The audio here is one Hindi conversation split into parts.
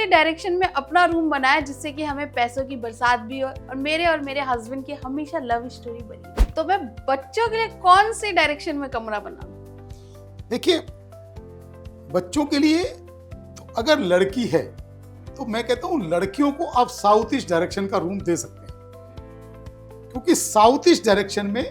डायरेक्शन में अपना रूम बनाया जिससे कि हमें पैसों की बरसात भी हो और मेरे हस्बैंड की हमेशा लव स्टोरी बनी। तो मैं बच्चों के लिए कौन सी डायरेक्शन में कमरा बनाऊं? देखिए, बच्चों के लिए तो अगर लड़की है तो मैं कहता हूं लड़कियों को आप साउथ ईस्ट डायरेक्शन का रूम दे सकते हैं, क्योंकि साउथ ईस्ट डायरेक्शन में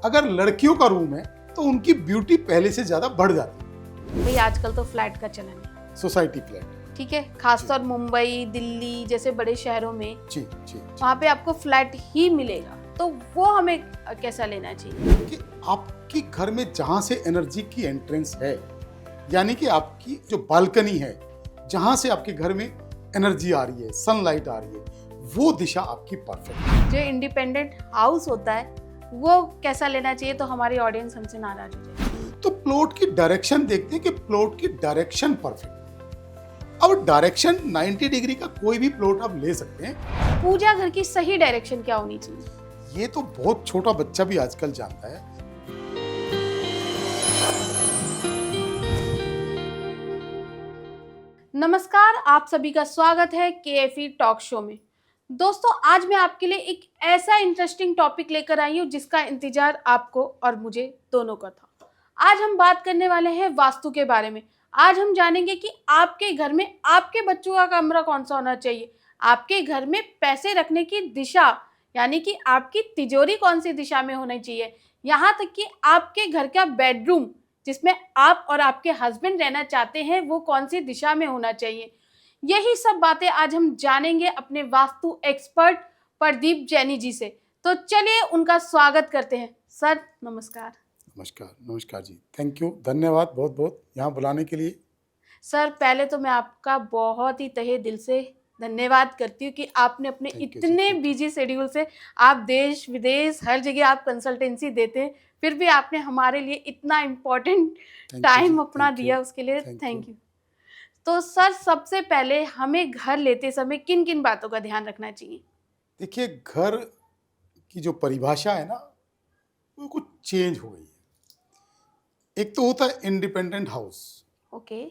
अगर लड़कियों का रूम है तो उनकी ब्यूटी पहले से ज्यादा बढ़ जाती है। भाई आजकल तो फ्लैट का चलन है, सोसाइटी फ्लैट, ठीक है, खासतौर मुंबई दिल्ली जैसे बड़े शहरों में जी जी, वहाँ पे आपको फ्लैट ही मिलेगा, तो वो हमें कैसा लेना चाहिए? कि आपके घर में जहां से एनर्जी की एंट्रेंस है, यानी कि आपकी जो बालकनी है जहां से आपके घर में एनर्जी आ रही है, सनलाइट आ रही है, वो दिशा आपकी परफेक्ट है। जो इंडिपेंडेंट हाउस होता है वो कैसा लेना चाहिए, तो हमारी ऑडियंस हमसे नाराज हो जाए? तो प्लॉट की डायरेक्शन देखते हैं कि प्लॉट की डायरेक्शन परफेक्ट है। अब डायरेक्शन 90 डिग्री का कोई भी प्लॉट आप ले सकते हैं। पूजा घर की सही डायरेक्शन क्या होनी चाहिए? ये तो बहुत छोटा बच्चा भी आजकल जानता है। नमस्कार, आप सभी का स्वागत है केएफई टॉक शो में। दोस्तों, आज मैं आपके लिए एक ऐसा इंटरेस्टिंग टॉपिक लेकर आई हूँ जिसका इंतजार आपको और मुझे दोनों का था। आज हम बात करने वाले हैं वास्तु के बारे में। आज हम जानेंगे कि आपके घर में आपके बच्चों का कमरा कौन सा होना चाहिए, आपके घर में पैसे रखने की दिशा यानी कि आपकी तिजोरी कौन सी दिशा में होनी चाहिए, यहाँ तक कि आपके घर का बेडरूम जिसमें आप और आपके हस्बैंड रहना चाहते हैं वो कौन सी दिशा में होना चाहिए। यही सब बातें आज हम जानेंगे अपने वास्तु एक्सपर्ट प्रदीप जैनी जी से। तो चलिए उनका स्वागत करते हैं। सर नमस्कार। नमस्कार, नमस्कार जी, थैंक यू, धन्यवाद बहुत बहुत यहाँ बुलाने के लिए। सर पहले तो मैं आपका बहुत ही तहे दिल से धन्यवाद करती हूँ कि आपने अपने इतने बिजी शेड्यूल से, आप देश विदेश हर जगह आप कंसल्टेंसी देते हैं, फिर भी आपने हमारे लिए इतना इम्पोर्टेंट टाइम अपना दिया, उसके लिए थैंक यू। तो सर सबसे पहले हमें घर लेते समय किन किन बातों का ध्यान रखना चाहिए? देखिए, घर की जो परिभाषा है ना वो कुछ चेंज हो गई है। एक तो होता है इंडिपेंडेंट हाउस, ओके,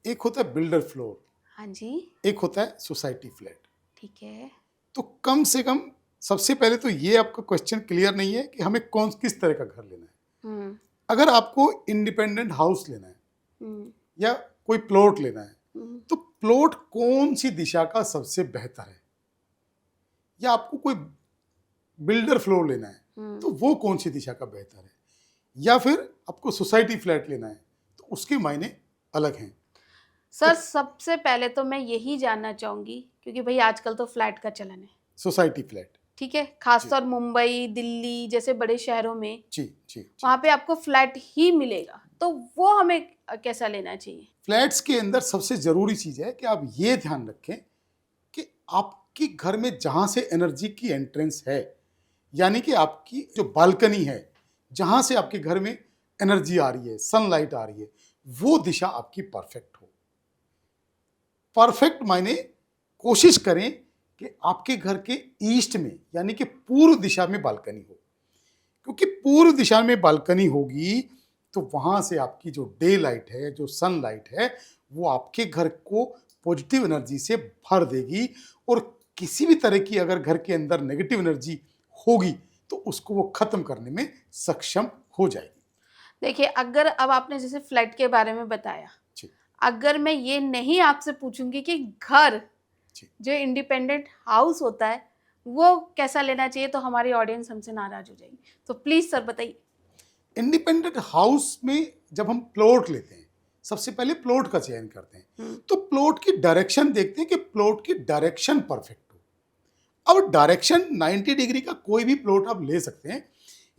एक होता है बिल्डर फ्लोर, हाँ जी, एक होता है सोसाइटी फ्लैट। ठीक है। तो कम से कम सबसे पहले तो ये आपका क्वेश्चन क्लियर नहीं है कि हमें कौन किस तरह का घर लेना है। अगर आपको इंडिपेंडेंट हाउस लेना है या कोई प्लॉट लेना है तो प्लॉट कौन सी दिशा का सबसे बेहतर है, या आपको कोई बिल्डर फ्लोर लेना है तो वो कौन सी दिशा का बेहतर है, या फिर आपको सोसाइटी फ्लैट लेना है तो उसके मायने अलग हैं। सर सबसे पहले तो मैं यही जानना चाहूंगी, क्योंकि भाई आजकल तो फ्लैट का चलन है, सोसाइटी फ्लैट, ठीक है, खासतौर मुंबई दिल्ली जैसे बड़े शहरों में जी, वहाँ पे आपको फ्लैट ही मिलेगा, तो वो हमें कैसा लेना चाहिए? फ्लैट्स के अंदर सबसे जरूरी चीज है कि आप ये ध्यान रखें कि आपके घर में जहां से एनर्जी की एंट्रेंस है, यानी कि आपकी जो बालकनी है जहां से आपके घर में एनर्जी आ रही है, सनलाइट आ रही है, वो दिशा आपकी परफेक्ट हो। परफेक्ट मायने कोशिश करें कि आपके घर के ईस्ट में यानी कि पूर्व दिशा में बालकनी हो, क्योंकि पूर्व दिशा में बालकनी होगी तो वहां से आपकी जो डे लाइट है, जो सनलाइट है, वो आपके घर को पॉजिटिव एनर्जी से भर देगी और किसी भी तरह की अगर घर के अंदर नेगेटिव एनर्जी होगी तो उसको वो खत्म करने में सक्षम हो जाएगी। देखिए, अगर अब आपने जैसे फ्लैट के बारे में बताया, अगर मैं ये नहीं आपसे पूछूंगी कि घर जो इंडिपेंडेंट हाउस होता है वो कैसा लेना चाहिए, तो हमारी ऑडियंस हमसे नाराज हो जाएगी। तो प्लीज सर बताइए। इंडिपेंडेंट हाउस में जब हम प्लॉट लेते हैं सबसे पहले प्लॉट का चयन करते हैं तो प्लॉट की डायरेक्शन देखते हैं कि प्लॉट की डायरेक्शन परफेक्ट हो। अब डायरेक्शन 90 डिग्री का कोई भी प्लॉट आप ले सकते हैं,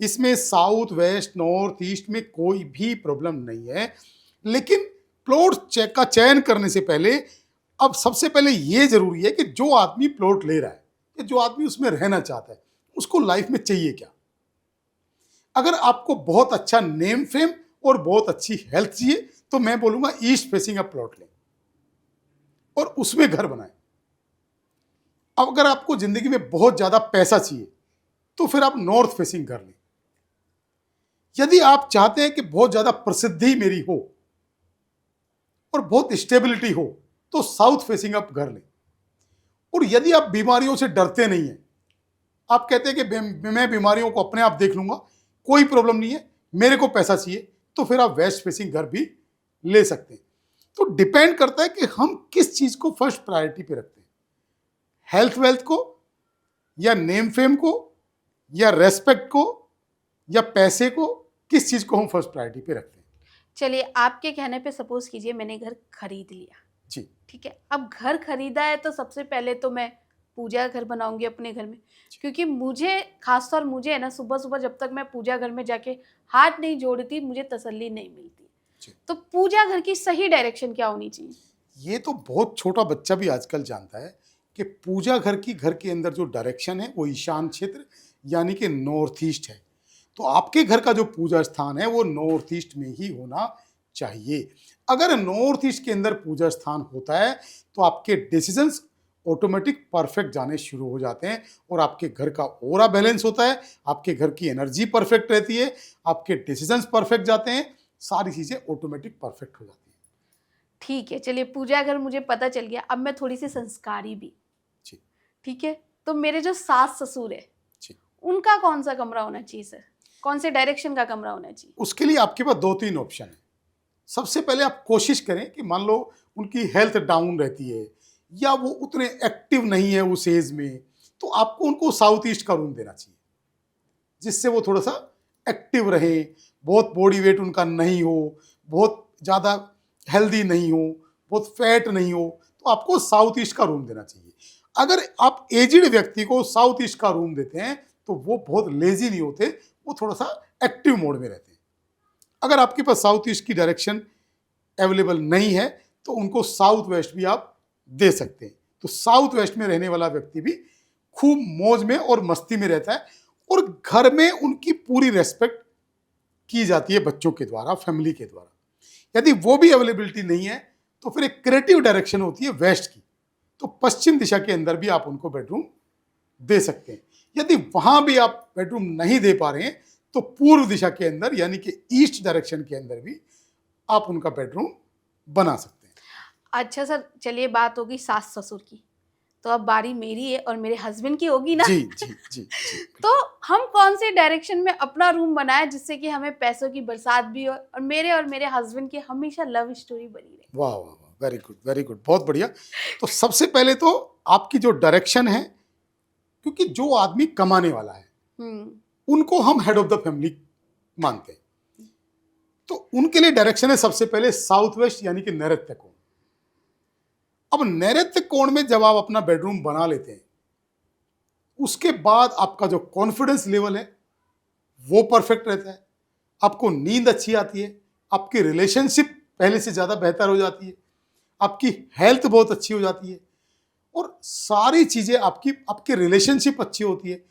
इसमें साउथ वेस्ट नॉर्थ ईस्ट में कोई भी प्रॉब्लम नहीं है। लेकिन प्लॉट का चयन करने से पहले अब सबसे पहले ये जरूरी है कि जो आदमी प्लॉट ले रहा है या जो आदमी उसमें रहना चाहता है उसको लाइफ में चाहिए क्या। अगर आपको बहुत अच्छा नेम फेम और बहुत अच्छी हेल्थ चाहिए तो मैं बोलूंगा ईस्ट फेसिंग अ प्लॉट लें और उसमें घर बनाएं। अब अगर आपको जिंदगी में बहुत ज्यादा पैसा चाहिए तो फिर आप नॉर्थ फेसिंग घर लें। यदि आप चाहते हैं कि बहुत ज्यादा प्रसिद्धि मेरी हो और बहुत स्टेबिलिटी हो तो साउथ फेसिंग आप घर लें। और यदि आप बीमारियों से डरते नहीं हैं, आप कहते हैं कि मैं बीमारियों को अपने आप देख लूंगा, कोई प्रॉब्लम नहीं है, मेरे को पैसा चाहिए, तो फिर आप वेस्ट फेसिंग घर भी ले सकते हैं। तो डिपेंड करता है कि हम किस चीज को फर्स्ट प्रायोरिटी पे रखते हैं, हेल्थ वेल्थ को, या नेम फेम को, या रेस्पेक्ट को, या पैसे को, किस चीज को हम फर्स्ट प्रायोरिटी पे रखते हैं। चलिए, आपके कहने पे सपोज कीजिए मैंने घर खरीद लिया, जी ठीक है। अब घर खरीदा है तो सबसे पहले तो मैं पूजा घर बनाऊंगी अपने घर में, क्योंकि मुझे खासतौर मुझे है ना, सुबह सुबह जब तक मैं पूजा घर में जाके हाथ नहीं जोड़ती मुझे तसल्ली नहीं मिलती। तो पूजा घर की सही डायरेक्शन क्या होनी चाहिए? ये तो बहुत छोटा बच्चा भी आजकल जानता है कि पूजा घर के अंदर जो डायरेक्शन है वो ईशान क्षेत्र यानी कि नॉर्थ ईस्ट है। तो आपके घर का जो पूजा स्थान है वो नॉर्थ ईस्ट में ही होना चाहिए। अगर नॉर्थ ईस्ट के अंदर पूजा स्थान होता है तो आपके डिसीजंस ऑटोमेटिक परफेक्ट जाने शुरू हो जाते हैं, और आपके घर का ऑरा बैलेंस होता है, आपके घर की एनर्जी परफेक्ट रहती है, आपके डिसीजंस परफेक्ट जाते हैं, सारी चीजें ऑटोमेटिक परफेक्ट हो जाती हैं। ठीक है, चलिए पूजा घर मुझे पता चल गया। अब मैं थोड़ी सी संस्कारी भी, जी ठीक है। तो मेरे जो सास ससुर है जी, उनका कौन सा कमरा होना चाहिए सर? कौन से डायरेक्शन का कमरा होना चाहिए? उसके लिए आपके पास 2-3 ऑप्शन है। सबसे पहले आप कोशिश करें कि मान लो उनकी हेल्थ डाउन रहती है या वो उतने एक्टिव नहीं है उस एज में, तो आपको उनको साउथ ईस्ट का रूम देना चाहिए, जिससे वो थोड़ा सा एक्टिव रहे, बहुत बॉडी वेट उनका नहीं हो, बहुत ज़्यादा हेल्दी नहीं हो, बहुत फैट नहीं हो, तो आपको साउथ ईस्ट का रूम देना चाहिए। अगर आप एजिड व्यक्ति को साउथ ईस्ट का रूम देते हैं तो वो बहुत लेजी नहीं होते, वो थोड़ा सा एक्टिव मोड में रहते हैं। अगर आपके पास साउथ ईस्ट की डायरेक्शन अवेलेबल नहीं है तो उनको साउथ वेस्ट भी आप दे सकते हैं। तो साउथ वेस्ट में रहने वाला व्यक्ति भी खूब मौज में और मस्ती में रहता है, और घर में उनकी पूरी रेस्पेक्ट की जाती है बच्चों के द्वारा, फैमिली के द्वारा। यदि वो भी अवेलेबिलिटी नहीं है तो फिर एक क्रिएटिव डायरेक्शन होती है वेस्ट की, तो पश्चिम दिशा के अंदर भी आप उनको बेडरूम दे सकते हैं। यदि वहां भी आप बेडरूम नहीं दे पा रहे हैं तो पूर्व दिशा के अंदर यानी कि ईस्ट डायरेक्शन के अंदर भी आप उनका बेडरूम बना सकते हैं। अच्छा सर, चलिए बात होगी सास ससुर की, तो अब बारी मेरी है और मेरे हस्बैंड की होगी ना। जी जी जी जी। तो हम कौन से डायरेक्शन में अपना रूम बनाए जिससे कि हमें पैसों की बरसात भी हो और मेरे हस्बैंड की हमेशा लव स्टोरी बनी रहे? वाह वाह वाह, वेरी गुड, बहुत बढ़िया। तो सबसे पहले तो आपकी जो डायरेक्शन है, क्योंकि जो आदमी कमाने वाला है उनको हम हेड ऑफ द फैमिली मानते हैं, तो उनके लिए डायरेक्शन है सबसे पहले साउथ वेस्ट यानी कि नैऋत्य कोण। अब नैऋत्य कोण में जब आप अपना बेडरूम बना लेते हैं, उसके बाद आपका जो कॉन्फिडेंस लेवल है वो परफेक्ट रहता है, आपको नींद अच्छी आती है, आपकी रिलेशनशिप पहले से ज़्यादा बेहतर हो जाती है, आपकी हेल्थ बहुत अच्छी हो जाती है, और सारी चीज़ें आपकी रिलेशनशिप अच्छी होती है,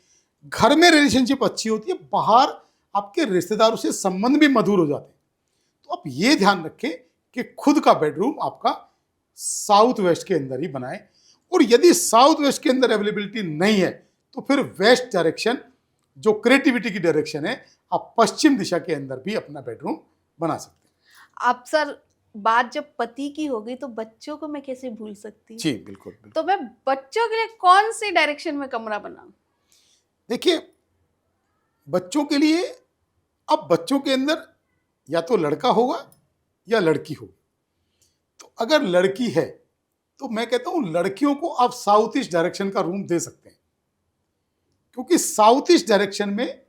घर में रिलेशनशिप अच्छी होती है, बाहर आपके रिश्तेदारों से संबंध भी मधुर हो जाते हैं। तो आप ये ध्यान रखें कि खुद का बेडरूम आपका साउथ वेस्ट के अंदर ही बनाएं, और यदि साउथ वेस्ट के अंदर अवेलेबिलिटी नहीं है तो फिर वेस्ट डायरेक्शन जो क्रिएटिविटी की डायरेक्शन है, आप पश्चिम दिशा के अंदर भी अपना बेडरूम बना सकते हैं। अब सर बात जब पति की हो गई तो बच्चों को मैं कैसे भूल सकती हूँ? जी बिल्कुल बिल्कुल। तो मैं बच्चों के लिए कौन सी डायरेक्शन में कमरा बनाऊं? देखिए, बच्चों के लिए अब बच्चों के अंदर या तो लड़का होगा या लड़की होगी। तो अगर लड़की है तो मैं कहता हूं लड़कियों को आप साउथ ईस्ट डायरेक्शन का रूम दे सकते हैं, क्योंकि साउथ ईस्ट डायरेक्शन में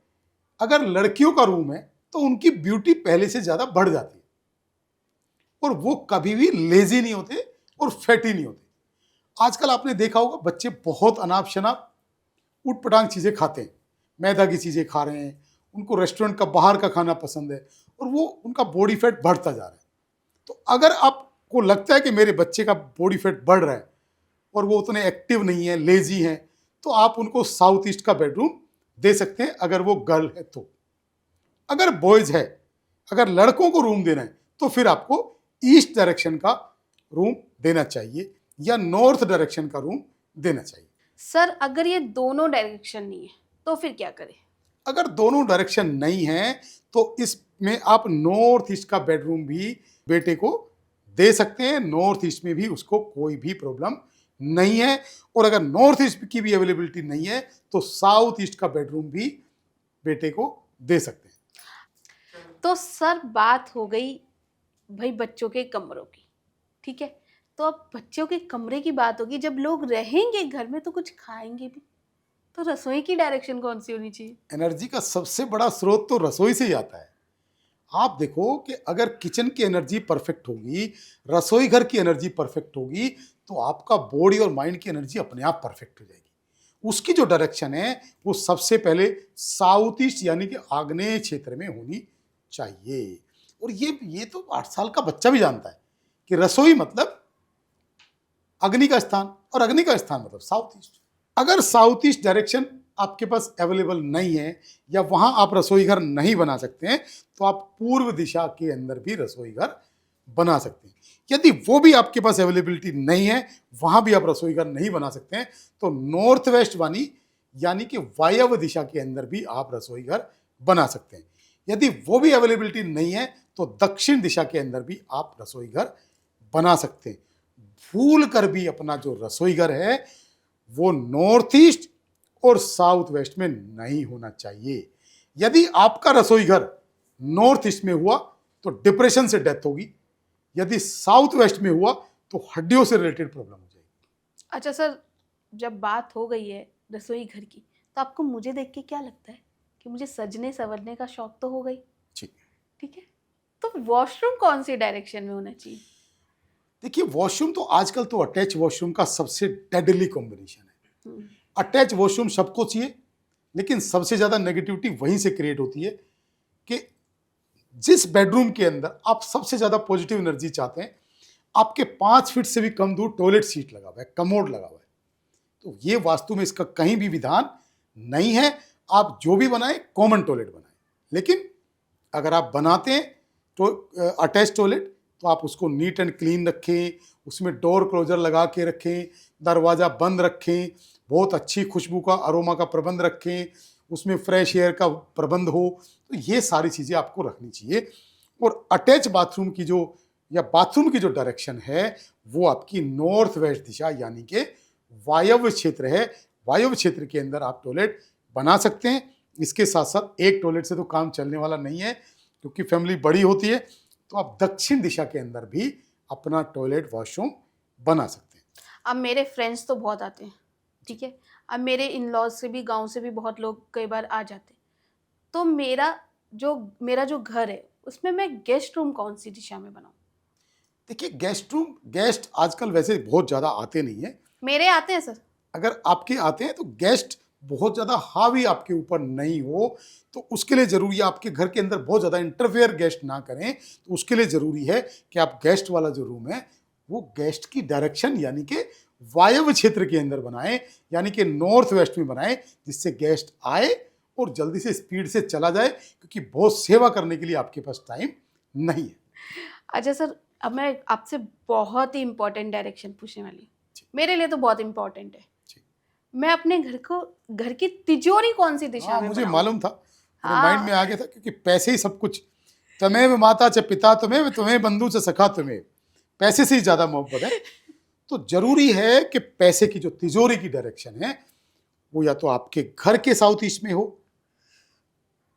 अगर लड़कियों का रूम है तो उनकी ब्यूटी पहले से ज्यादा बढ़ जाती है, और वो कभी भी लेजी नहीं होते और फैटी नहीं होते। आजकल आपने देखा होगा बच्चे बहुत अनाप शनाप उटपटांग चीजें खाते हैं, मैदा की चीजें खा रहे हैं, उनको रेस्टोरेंट का बाहर का खाना पसंद है, और वो उनका बॉडी फैट बढ़ता जा रहा है। तो अगर आपको लगता है कि मेरे बच्चे का बॉडी फैट बढ़ रहा है और वो उतने एक्टिव नहीं है, लेजी हैं, तो आप उनको साउथ ईस्ट का बेडरूम दे सकते हैं अगर वो गर्ल है तो। अगर बॉयज है, अगर लड़कों को रूम देना है तो फिर आपको ईस्ट डायरेक्शन का रूम देना चाहिए या नॉर्थ डायरेक्शन का रूम देना चाहिए। सर अगर ये दोनों डायरेक्शन नहीं है तो फिर क्या करें? अगर दोनों डायरेक्शन नहीं है तो इसमें आप नॉर्थ ईस्ट का बेडरूम भी बेटे को दे सकते हैं, नॉर्थ ईस्ट में भी उसको कोई भी प्रॉब्लम नहीं है। और अगर नॉर्थ ईस्ट की भी अवेलेबिलिटी नहीं है तो साउथ ईस्ट का बेडरूम भी बेटे को दे सकते हैं। तो सर बात हो गई भाई बच्चों के कमरों की, ठीक है। तो अब बच्चों के कमरे की बात होगी, जब लोग रहेंगे घर में तो कुछ खाएंगे भी, तो रसोई की डायरेक्शन कौन सी होनी चाहिए? एनर्जी का सबसे बड़ा स्रोत तो रसोई से ही आता है। आप देखो कि अगर किचन की एनर्जी परफेक्ट होगी, रसोई घर की एनर्जी परफेक्ट होगी, तो आपका बॉडी और माइंड की एनर्जी अपने आप परफेक्ट हो जाएगी। उसकी जो डायरेक्शन है वो सबसे पहले साउथ ईस्ट यानी कि आग्नेय क्षेत्र में होनी चाहिए। और ये तो 8 साल का बच्चा भी जानता है कि रसोई मतलब अग्नि का स्थान, और अग्नि का स्थान मतलब साउथ ईस्ट। अगर साउथ ईस्ट डायरेक्शन आपके पास अवेलेबल नहीं है या वहां आप रसोई घर नहीं बना सकते हैं, तो आप पूर्व दिशा के अंदर भी रसोई घर बना सकते हैं। यदि वो भी आपके पास अवेलेबिलिटी नहीं है, वहां भी आप रसोई घर नहीं बना सकते हैं, तो नॉर्थ वेस्ट वाली यानी कि वायव्य दिशा के अंदर भी आप रसोई घर बना सकते हैं। यदि वो भी अवेलेबिलिटी नहीं है तो दक्षिण दिशा के अंदर भी आप रसोई घर बना सकते हैं। भूल कर भी अपना जो रसोई घर है वो नॉर्थ ईस्ट और साउथ वेस्ट में नहीं होना चाहिए। यदि आपका रसोई घर नॉर्थ ईस्ट में हुआ तो डिप्रेशन से डेथ होगी, यदि साउथ वेस्ट में हुआ तो हड्डियों से रिलेटेड प्रॉब्लम हो जाएगी। अच्छा सर, जब बात हो गई है रसोई घर की, तो आपको मुझे देख के क्या लगता है कि मुझे सजने संवरने का शौक तो हो गई, ठीक है। तो वॉशरूम कौन सी डायरेक्शन में होना चाहिए? देखिए, वॉशरूम तो आजकल तो अटैच वॉशरूम का सबसे डेडली कॉम्बिनेशन है। अटैच वॉशरूम सबको चाहिए, लेकिन सबसे ज्यादा नेगेटिविटी वहीं से क्रिएट होती है कि जिस बेडरूम के अंदर आप सबसे ज्यादा पॉजिटिव एनर्जी चाहते हैं, आपके 5 फीट से भी कम दूर टॉयलेट सीट लगा हुआ है, कमोड लगा हुआ है। तो ये वास्तु में इसका कहीं भी विधान नहीं है। आप जो भी बनाएं कॉमन टॉयलेट बनाएं, लेकिन अगर आप बनाते हैं तो अटैच टॉयलेट, तो आप उसको नीट एंड क्लीन रखें, उसमें डोर क्लोजर लगा के रखें, दरवाज़ा बंद रखें, बहुत अच्छी खुशबू का अरोमा का प्रबंध रखें, उसमें फ्रेश एयर का प्रबंध हो। तो ये सारी चीज़ें आपको रखनी चाहिए। और अटैच बाथरूम की जो या बाथरूम की जो डायरेक्शन है वो आपकी नॉर्थ वेस्ट दिशा यानी कि वायव्य क्षेत्र है। वायव्य क्षेत्र के अंदर आप टॉयलेट बना सकते हैं। इसके साथ साथ एक टॉयलेट से तो काम चलने वाला नहीं है, क्योंकि फैमिली बड़ी होती है, तो आप दक्षिण दिशा के अंदर भी अपना टॉयलेट वॉशरूम बना सकते हैं। अब मेरे फ्रेंड्स तो बहुत आते हैं, ठीक है। अब मेरे इन लॉज से भी, गांव से भी बहुत लोग कई बार आ जाते हैं। तो मेरा जो घर है उसमें मैं गेस्ट रूम कौन सी दिशा में बनाऊं? देखिए, गेस्ट आजकल वैसे बहुत ज़्यादा आते नहीं है। मेरे आते हैं सर। अगर आपके आते हैं तो गेस्ट बहुत ज़्यादा हावी आपके ऊपर नहीं हो, तो उसके लिए ज़रूरी है आपके घर के अंदर बहुत ज़्यादा इंटरफेयर गेस्ट ना करें। तो उसके लिए ज़रूरी है कि आप गेस्ट वाला जो रूम है वो गेस्ट की डायरेक्शन यानी कि वायव्य क्षेत्र के अंदर बनाएं, यानी कि नॉर्थ वेस्ट में बनाएं, जिससे गेस्ट आए और जल्दी से स्पीड से चला जाए, क्योंकि बहुत सेवा करने के लिए आपके पास टाइम नहीं है। अच्छा सर, अब मैं आपसे बहुत ही इम्पोर्टेंट डायरेक्शन पूछने वाली हूँ। मेरे लिए तो बहुत इम्पोर्टेंट है। मैं अपने घर की तिजोरी कौन सी दिशा में मुझे बनाऊं? मालूम था, मेरे माइंड में आ गया था, क्योंकि पैसे ही सब कुछ। तमेव माता च पिता तुम्हें, तुम्हें बंधु च सखा तुम्हें। पैसे से ही ज्यादा मोहब्बत है। तो जरूरी है कि पैसे की जो तिजोरी की डायरेक्शन है वो या तो आपके घर के साउथ ईस्ट में हो,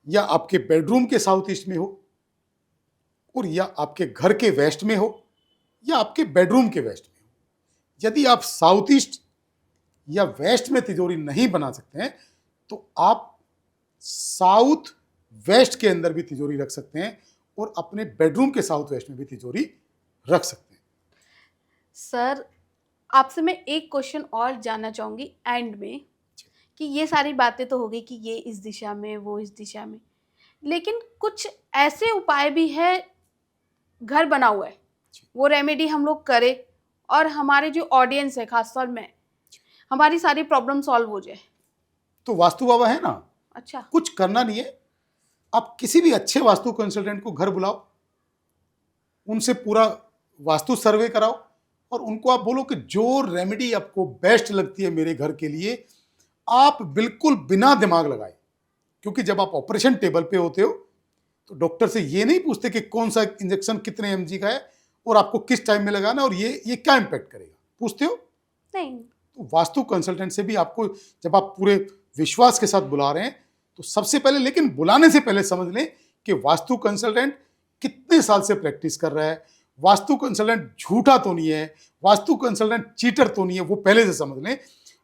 या आपके बेडरूम के साउथ ईस्ट में हो, और या आपके घर के वेस्ट में हो, या आपके बेडरूम के वेस्ट में हो। यदि आप साउथ ईस्ट या वेस्ट में तिजोरी नहीं बना सकते हैं तो आप साउथ वेस्ट के अंदर भी तिजोरी रख सकते हैं, और अपने बेडरूम के साउथ वेस्ट में भी तिजोरी रख सकते हैं। सर, आपसे मैं एक क्वेश्चन और जानना चाहूँगी एंड में, कि ये सारी बातें तो हो गई कि ये इस दिशा में, वो इस दिशा में, लेकिन कुछ ऐसे उपाय भी है, घर बना हुआ है, वो रेमेडी हम लोग करें और हमारे जो ऑडियंस है, खासतौर में, हमारी सारी प्रॉब्लम सॉल्व हो जाए। तो वास्तु बाबा है ना, अच्छा, कुछ करना नहीं है। आप किसी भी अच्छे वास्तु कंसल्टेंट को घर बुलाओ, उनसे पूरा वास्तु सर्वे कराओ, और उनको आप बोलो कि जो रेमेडी आपको बेस्ट लगती है मेरे घर के लिए, आप बिल्कुल बिना दिमाग लगाए, क्योंकि जब आप ऑपरेशन टेबल पे होते हो तो डॉक्टर से ये नहीं पूछते कि कौन सा इंजेक्शन कितने mg का है और आपको किस टाइम में लगाना है और ये क्या इम्पैक्ट करेगा, पूछते हो? नहीं। तो वास्तु कंसल्टेंट से भी आपको, जब आप पूरे विश्वास के साथ बुला रहे हैं, तो सबसे पहले, लेकिन बुलाने से पहले समझ लें कि वास्तु कंसल्टेंट कितने साल से प्रैक्टिस कर रहा है, वास्तु कंसल्टेंट झूठा तो नहीं है, वास्तु कंसल्टेंट चीटर तो नहीं है, वो पहले से समझ लें।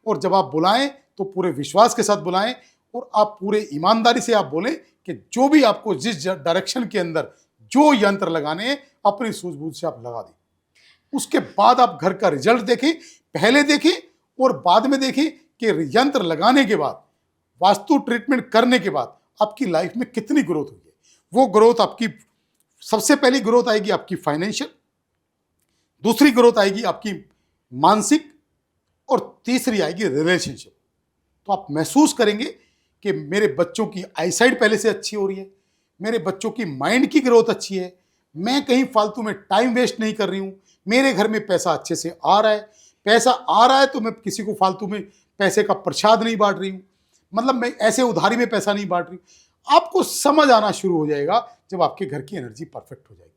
और जब आप बुलाएं तो पूरे विश्वास के साथ बुलाएं और आप पूरे ईमानदारी से आप बोलें कि जो भी आपको जिस डायरेक्शन के अंदर जो यंत्र लगाने हैं अपनी सूझबूझ से आप लगा दें। उसके बाद आप घर का रिजल्ट देखें, पहले देखें और बाद में देखें कि यंत्र लगाने के बाद, वास्तु ट्रीटमेंट करने के बाद आपकी लाइफ में कितनी ग्रोथ हुई है। वो ग्रोथ आपकी, सबसे पहली ग्रोथ आएगी आपकी फाइनेंशियल, दूसरी ग्रोथ आएगी आपकी मानसिक और तीसरी आएगी रिलेशनशिप। तो आप महसूस करेंगे कि मेरे बच्चों की आईसाइट पहले से अच्छी हो रही है, मेरे बच्चों की माइंड की ग्रोथ अच्छी है, मैं कहीं फालतू में टाइम वेस्ट नहीं कर रही हूँ, मेरे घर में पैसा अच्छे से आ रहा है, पैसा आ रहा है तो मैं किसी को फालतू में पैसे का प्रसाद नहीं बांट रही हूँ, मतलब मैं ऐसे उधारी में पैसा नहीं बांट रही हूँ। आपको समझ आना शुरू हो जाएगा जब आपके घर की एनर्जी परफेक्ट हो जाएगी,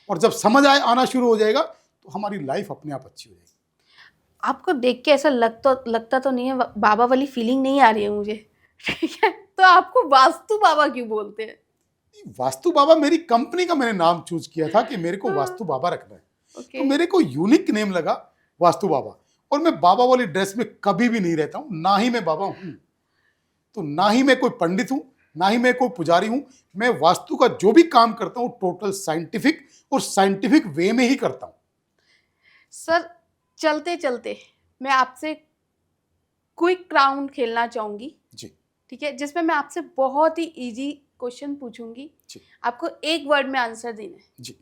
और जब समझ आना शुरू हो जाएगा तो हमारी लाइफ अपने आप अच्छी हो जाएगी। आपको देख के ऐसा लगता तो नहीं है, बाबा वाली फीलिंग नहीं आ रही है मुझे, ठीक है? तो आपको वास्तु बाबा क्यों बोलते हैं? वास्तु बाबा मेरी कंपनी का मैंने नाम चूज किया था कि मेरे को वास्तु बाबा रखना है, तो मेरे को यूनिक नेम लगा वास्तु बाबा। और मैं बाबा वाली ड्रेस में कभी भी नहीं रहता हूँ, ना ही मैं बाबा हूँ, तो ना ही मैं कोई पंडित हूँ, ना ही मैं कोई पुजारी हूँ। मैं वास्तु का जो भी काम करता हूँ टोटल साइंटिफिक और साइंटिफिक वे में ही करता हूँ। सर, चलते चलते मैं आपसे क्विक राउंड खेलना चाहूंगी जी, ठीक है, जिसमें मैं आपसे बहुत ही इजी क्वेश्चन पूछूंगी, आपको एक वर्ड में आंसर देना है जी।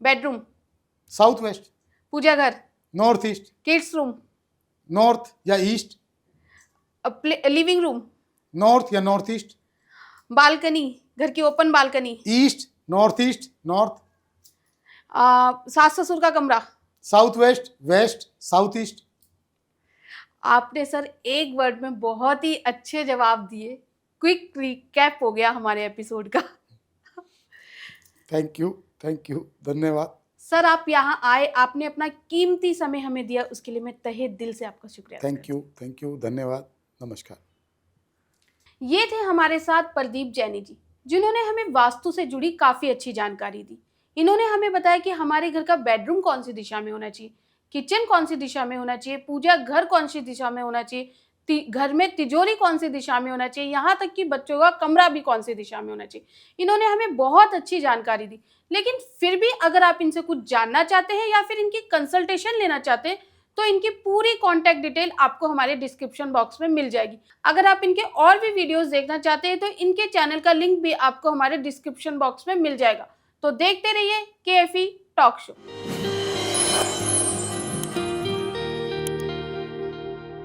Bedroom, south west. पूजा घर, north east. Kids room, north या ईस्ट। लिविंग रूम, नॉर्थ या नॉर्थ ईस्ट। बालकनी, घर की open balcony, east, north east, north. सास ससुर का कमरा, south west, west, south east. आपने सर एक वर्ड में बहुत ही अच्छे जवाब दिए। क्विक रिकैप हो गया हमारे एपिसोड का। थैंक यू, धन्यवाद। सर, आप यहाँ आए, आपने अपना कीमती समय हमें दिया, उसके लिए मैं तहे दिल से आपका शुक्रिया। थैंक यू, धन्यवाद, नमस्कार। ये थे हमारे साथ प्रदीप जैनी जी, जिन्होंने हमें वास्तु से जुड़ी काफ़ी अच्छी जानकारी दी। इन्होंने हमें बताया कि हमारे घर का बेडरूम कौन सी दिशा में होना चाहिए, किचन कौन सी दिशा में होना चाहिए, पूजा घर कौन सी दिशा में होना चाहिए, घर में तिजोरी कौन सी दिशा में होना चाहिए, यहाँ तक कि बच्चों का कमरा भी कौन सी दिशा में होना चाहिए। इन्होंने हमें बहुत अच्छी जानकारी दी। लेकिन फिर भी अगर आप इनसे कुछ जानना चाहते हैं या फिर इनकी कंसल्टेशन लेना चाहते हैं तो इनकी पूरी कॉन्टैक्ट डिटेल आपको हमारे डिस्क्रिप्शन बॉक्स में मिल जाएगी। अगर आप इनके और भी वीडियोस देखना चाहते हैं तो इनके चैनल का लिंक भी आपको हमारे डिस्क्रिप्शन बॉक्स में मिल जाएगा। तो देखते रहिए KFE टॉक शो।